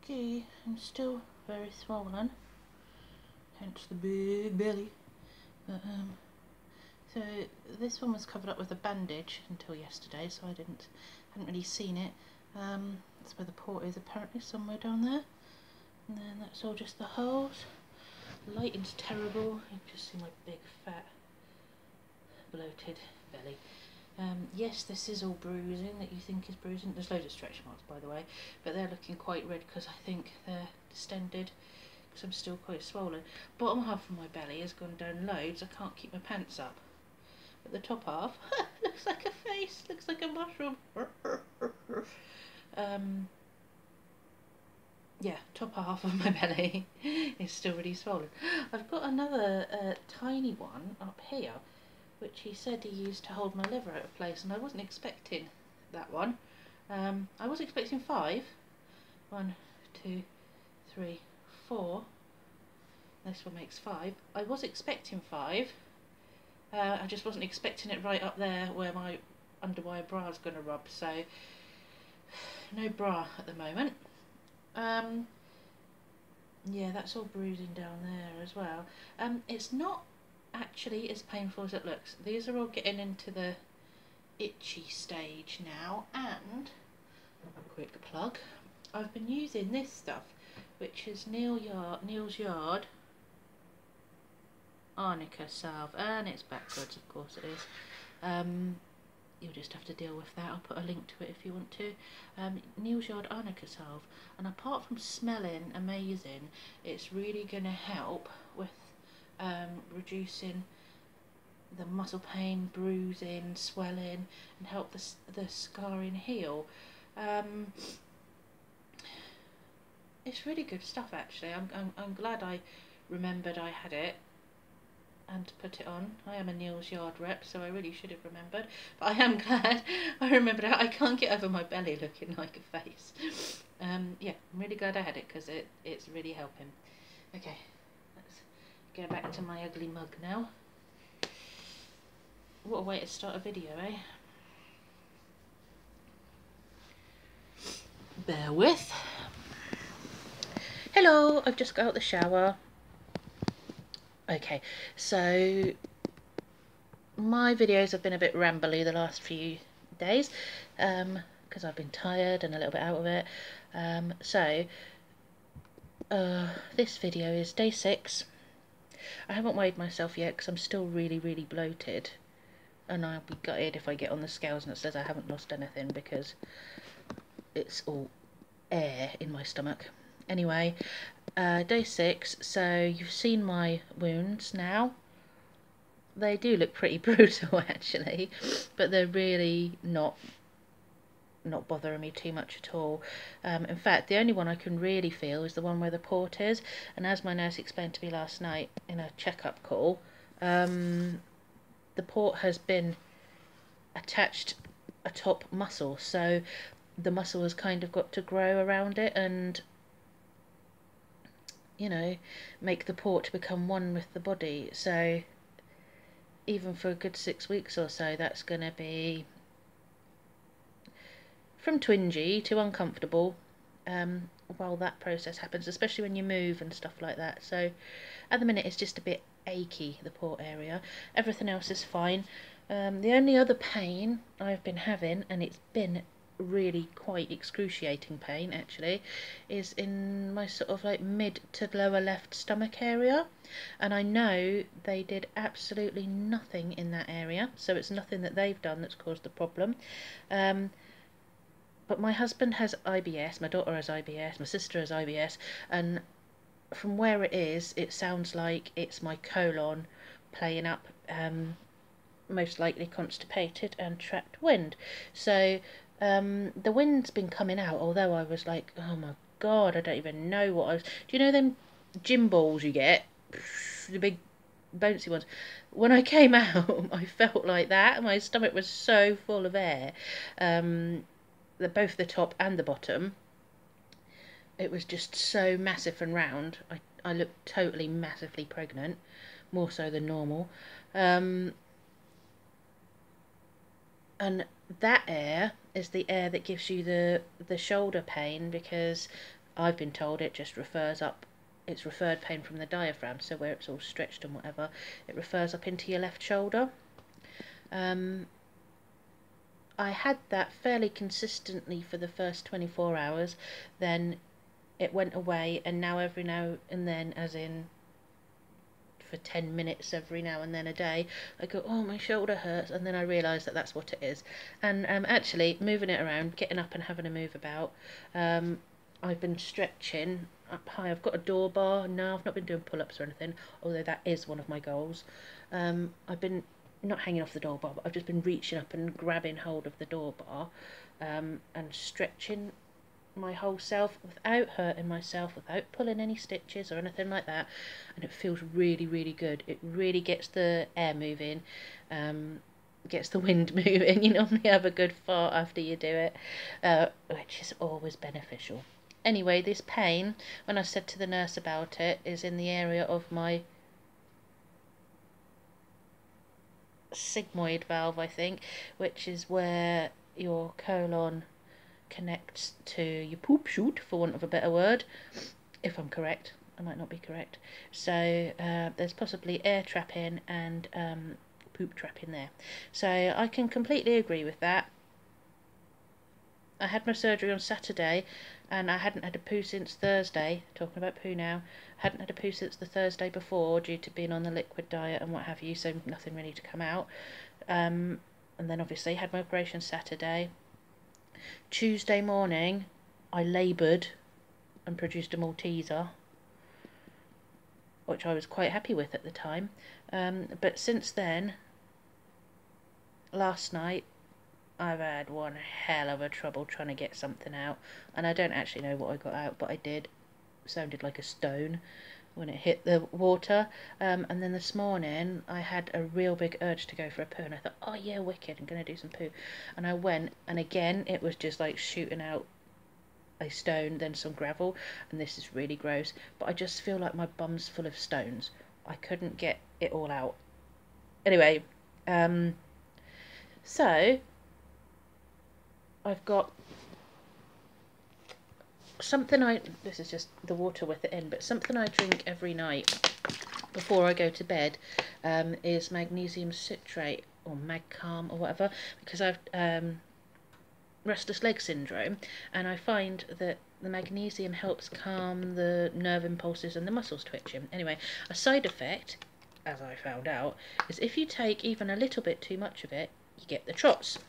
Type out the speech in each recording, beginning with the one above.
Okay, I'm still very swollen, hence the big belly. But, so this one was covered up with a bandage until yesterday, so I hadn't really seen it. That's where the port is, apparently somewhere down there. And then that's all just the holes. The lighting's terrible. You can just see my big fat bloated belly. Yes, this is all bruising that you think is bruising. There's loads of stretch marks, by the way, but they're looking quite red because I think they're distended because I'm still quite swollen. Bottom half of my belly has gone down loads. I can't keep my pants up. But the top half looks like a face, looks like a mushroom. Yeah, top half of my belly is still really swollen. I've got another tiny one up here, which he said he used to hold my liver out of place, and I wasn't expecting that one. I was expecting 5. 1, 2, 3, 4. This one makes 5. I was expecting 5. I just wasn't expecting it right up there where my underwire bra is going to rub, so no bra at the moment. Yeah, that's all bruising down there as well. It's not actually as painful as it looks. These are all getting into the itchy stage now, and a quick plug, I've been using this stuff, which is Neal's Yard Arnica salve, and it's backwards, of course it is. You'll just have to deal with that. I'll put a link to it if you want to. Neal's Yard Arnica salve, and apart from smelling amazing, it's really going to help with reducing the muscle pain, bruising, swelling, and help the scarring heal. It's really good stuff, actually. I'm glad I remembered I had it and put it on. I am a Neal's Yard rep, so I really should have remembered, but I am glad I remembered it. I can't get over my belly looking like a face. Yeah, I'm really glad I had it because it's really helping. Okay, let's go back to my ugly mug now. What a way to start a video, eh? Bear with. Hello, I've just got out the shower. Okay, so my videos have been a bit rambly the last few days because I've been tired and a little bit out of it. This video is day 6. I haven't weighed myself yet because I'm still really bloated, and I'll be gutted if I get on the scales and it says I haven't lost anything because it's all air in my stomach. Anyway, day 6, so you've seen my wounds now. They do look pretty brutal actually, but they're really not bothering me too much at all. In fact, the only one I can really feel is the one where the port is, and as my nurse explained to me last night in a checkup call, the port has been attached atop muscle, so the muscle has kind of got to grow around it and, you know, make the port become one with the body. So even for a good 6 weeks or so, that's going to be from twingy to uncomfortable while that process happens, especially when you move and stuff like that. So at the minute it's just a bit achy, the port area. Everything else is fine. The only other pain I've been having, and it's been really quite excruciating pain actually, is in my sort of like mid to lower left stomach area, and I know they did absolutely nothing in that area, so it's nothing that they've done that's caused the problem. But my husband has IBS, my daughter has IBS, my sister has IBS, and from where it is, it sounds like it's my colon playing up, most likely constipated and trapped wind. So the wind's been coming out, although I was like, oh my god, I don't even know what I was... Do you know them gym balls you get? The big bouncy ones. When I came out, I felt like that. My stomach was so full of air. Both the top and the bottom. It was just so massive and round. I looked totally massively pregnant, more so than normal. And that air is the air that gives you the shoulder pain, because I've been told it just refers up, it's referred pain from the diaphragm, so where it's all stretched and whatever, it refers up into your left shoulder. I had that fairly consistently for the first 24 hours, then it went away, and now every now and then, as in for 10 minutes every now and then a day, I go, oh, my shoulder hurts, and then I realise that that's what it is. And actually moving it around, getting up and having a move about, I've been stretching up high. I've got a door bar. No, I've not been doing pull-ups or anything, although that is one of my goals. I've been not hanging off the door bar, but I've just been reaching up and grabbing hold of the door bar, and stretching my whole self without hurting myself, without pulling any stitches or anything like that, and it feels really, really good. It really gets the air moving, gets the wind moving. You normally have a good fart after you do it, which is always beneficial. Anyway, this pain, when I said to the nurse about it, is in the area of my sigmoid valve, I think, which is where your colon connects to your poop chute, for want of a better word, if I'm correct. I might not be correct. So there's possibly air trapping and poop trapping there. So I can completely agree with that. I had my surgery on Saturday, and I hadn't had a poo since Thursday. Talking about poo now, hadn't had a poo since the Thursday before, due to being on the liquid diet and what have you, so nothing really to come out. And then obviously had my operation Saturday. Tuesday morning, I laboured and produced a Malteser, which I was quite happy with at the time. But since then, last night, I've had one hell of a trouble trying to get something out, and I don't actually know what I got out, but I did. It sounded like a stone when it hit the water. And then this morning I had a real big urge to go for a poo, and I thought, oh yeah, wicked, I'm gonna do some poo. And I went, and again it was just like shooting out a stone, then some gravel, and this is really gross, but I just feel like my bum's full of stones. I couldn't get it all out. Anyway, so I've got something this is just the water with it in, but something I drink every night before I go to bed is magnesium citrate, or MagCalm, or whatever, because I've restless leg syndrome, and I find that the magnesium helps calm the nerve impulses and the muscles twitching. Anyway, a side effect, as I found out, is if you take even a little bit too much of it, you get the trots.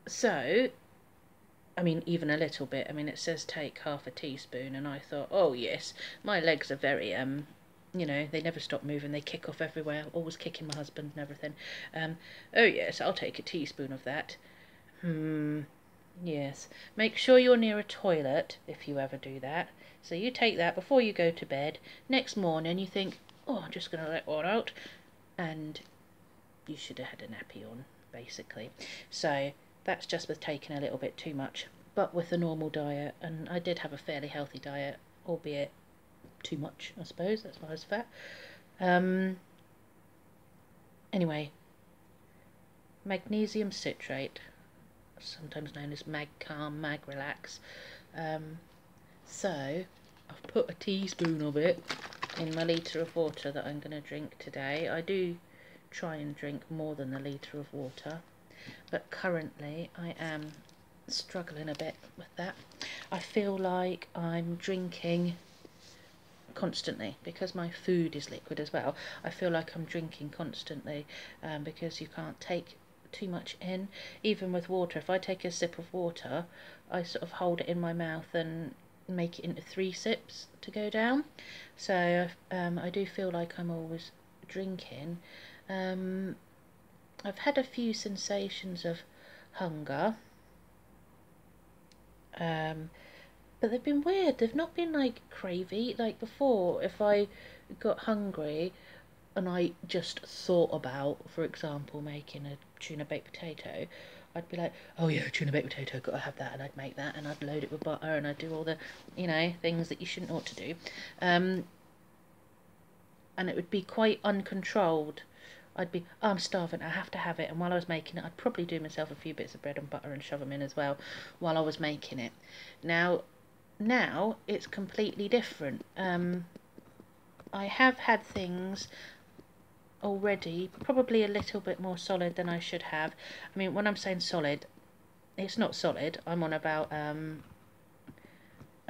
So, I mean, even a little bit. I mean, it says take half a teaspoon, and I thought, oh yes, my legs are very, you know, they never stop moving. They kick off everywhere, always kicking my husband and everything. Oh yes, I'll take a teaspoon of that. Yes. Make sure you're near a toilet if you ever do that. So you take that before you go to bed. Next morning you think, oh, I'm just going to let one out, and you should have had a nappy on, basically. So that's just with taking a little bit too much, but with a normal diet, and I did have a fairly healthy diet, albeit too much, I suppose, that's why I was fat. Anyway, magnesium citrate, sometimes known as MagCalm, MagRelax. So I've put a teaspoon of it in my litre of water that I'm going to drink today. I do try and drink more than a litre of water, but currently I am struggling a bit with that. I feel like I'm drinking constantly because my food is liquid as well. I feel like I'm drinking constantly because you can't take too much in. Even with water, if I take a sip of water, I sort of hold it in my mouth and make it into 3 sips to go down. So I do feel like I'm always drinking. I've had a few sensations of hunger, but they've been weird. They've not been like cravey. Like before, if I got hungry and I just thought about, for example, making a tuna baked potato, I'd be like, oh yeah, tuna baked potato, gotta have that, and I'd make that, and I'd load it with butter, and I'd do all the, you know, things that you shouldn't ought to do. And it would be quite uncontrolled. I'd be, oh, I'm starving, I have to have it. And while I was making it, I'd probably do myself a few bits of bread and butter and shove them in as well while I was making it. Now it's completely different. I have had things already probably a little bit more solid than I should have. I mean, when I'm saying solid, it's not solid. I'm on about a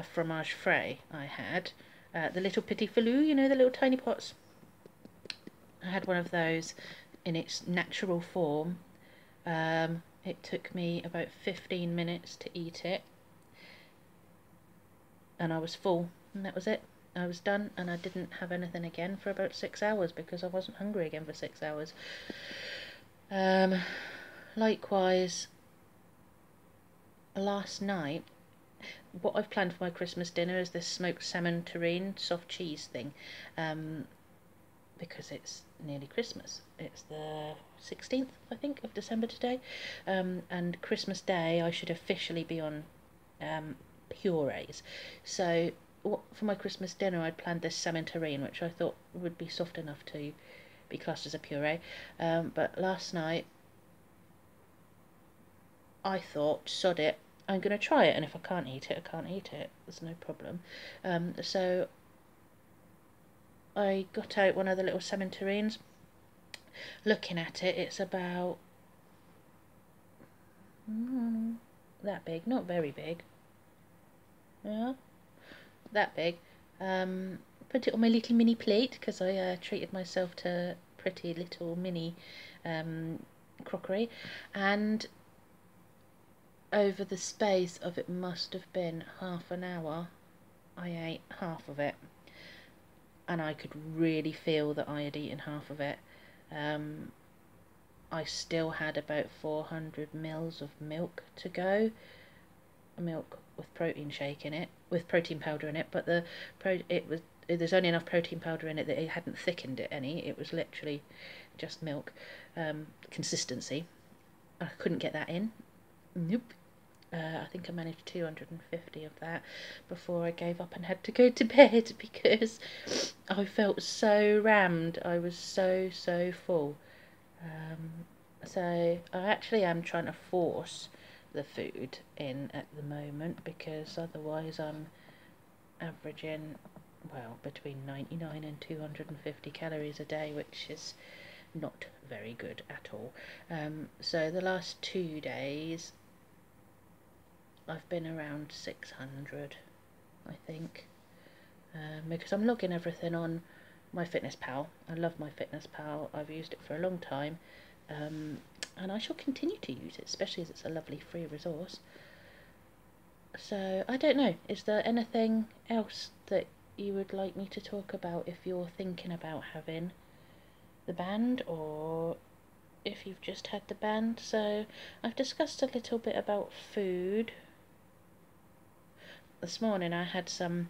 fromage frais I had. The little petit filou, you know, the little tiny pots. I had one of those in its natural form. It took me about 15 minutes to eat it, and I was full, and that was it. I was done, and I didn't have anything again for about 6 hours because I wasn't hungry again for 6 hours. Likewise, last night, what I've planned for my Christmas dinner is this smoked salmon terrine soft cheese thing, because it's nearly Christmas. It's the 16th, I think, of December today, and Christmas Day I should officially be on purees. So for my Christmas dinner I'd planned this salmon terrine, which I thought would be soft enough to be classed as a puree, but last night I thought, sod it, I'm going to try it, and if I can't eat it, I can't eat it. There's no problem. So I got out one of the little salmon terrines. Looking at it, it's about that big, not very big. Yeah, that big. Put it on my little mini plate because I treated myself to pretty little mini crockery, and over the space of, it must have been half an hour, I ate half of it, and I could really feel that I had eaten half of it. I still had about 400 mils of milk to go, milk with protein shake in it, with protein powder in it, but there's only enough protein powder in it that it hadn't thickened it any. It was literally just milk consistency. I couldn't get that in. Nope. I think I managed 250 of that before I gave up and had to go to bed because I felt so rammed. I was so full. So I actually am trying to force the food in at the moment because otherwise I'm averaging, well, between 99 and 250 calories a day, which is not very good at all. So the last 2 days I've been around 600, I think, because I'm logging everything on my Fitness Pal. I love my Fitness Pal. I've used it for a long time, and I shall continue to use it, especially as it's a lovely free resource. So I don't know, is there anything else that you would like me to talk about if you're thinking about having the band, or if you've just had the band? So I've discussed a little bit about food. This morning I had some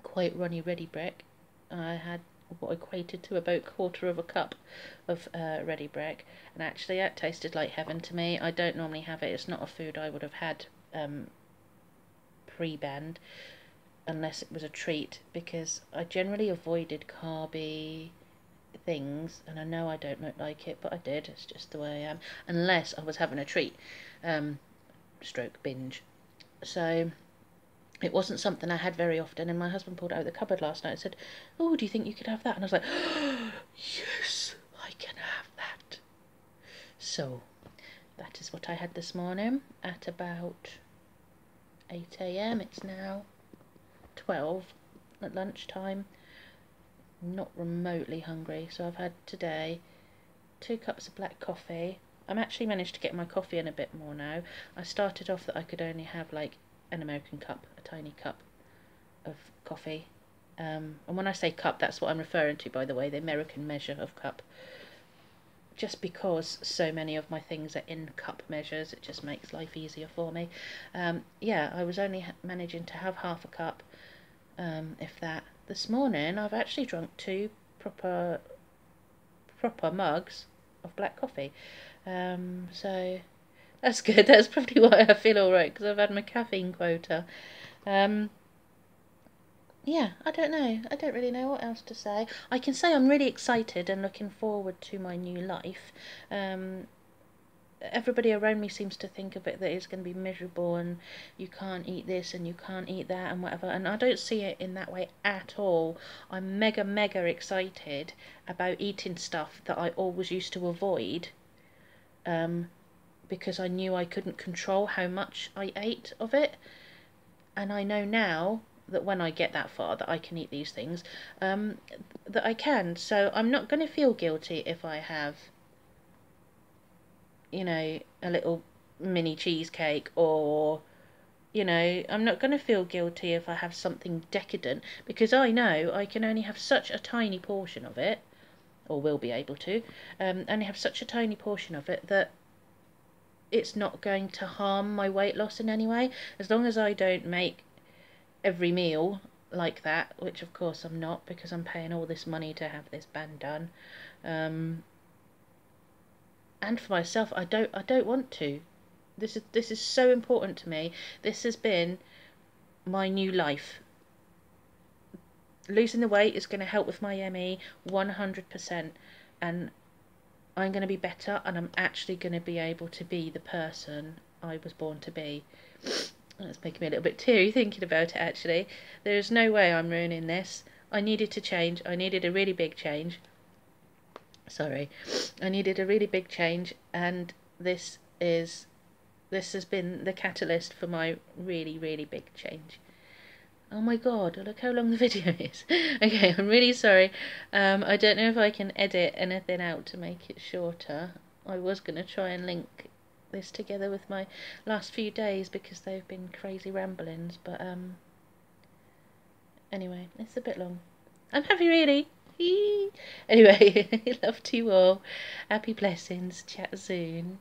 quite runny ready break. I had what equated to about 1/4 of a cup of ready break, and actually that tasted like heaven to me. I don't normally have it. It's not a food I would have had pre-band unless it was a treat, because I generally avoided carby things, and I know I don't look like it, but I did. It's just the way I am, unless I was having a treat, stroke binge. So it wasn't something I had very often, and my husband pulled it out of the cupboard last night and said, oh, do you think you could have that? And I was like, oh, yes, I can have that. So that is what I had this morning at about 8 a.m. It's now 12 at lunchtime. Not remotely hungry, so I've had today 2 cups of black coffee. I'm actually managed to get my coffee in a bit more now. I started off that I could only have like an American cup, a tiny cup of coffee, and when I say cup, that's what I'm referring to, by the way, the American measure of cup, just because so many of my things are in cup measures. It just makes life easier for me. Yeah, I was only managing to have half a cup, if that. This morning I've actually drunk 2 proper mugs of black coffee, so that's good. That's probably why I feel alright, because I've had my caffeine quota. yeah, I don't know. I don't really know what else to say. I can say I'm really excited and looking forward to my new life. Um, Everybody around me seems to think of it that it's going to be miserable and you can't eat this and you can't eat that and whatever, and I don't see it in that way at all. I'm mega excited about eating stuff that I always used to avoid, um, because I knew I couldn't control how much I ate of it, and I know now that when I get that far that I can eat these things, um, that I can. So I'm not going to feel guilty if I have, a little mini cheesecake, or, I'm not going to feel guilty if I have something decadent, because I know I can only have such a tiny portion of it, or will be able to, only have such a tiny portion of it that it's not going to harm my weight loss in any way, as long as I don't make every meal like that, which of course I'm not, because I'm paying all this money to have this band done. And for myself, I don't want to. This is so important to me. This has been my new life. Losing the weight is going to help with my ME 100%, and I'm going to be better, and I'm actually going to be able to be the person I was born to be. That's making me a little bit teary thinking about it, actually. There is no way I'm ruining this. I needed to change. I needed a really big change. Sorry. I needed a really big change, and this has been the catalyst for my really big change. Oh my god, look how long the video is. Okay, I'm really sorry. I don't know if I can edit anything out to make it shorter. I was going to try and link this together with my last few days because they've been crazy ramblings, but anyway, it's a bit long. I'm happy, really. Anyway, love to you all. Happy blessings. Chat soon.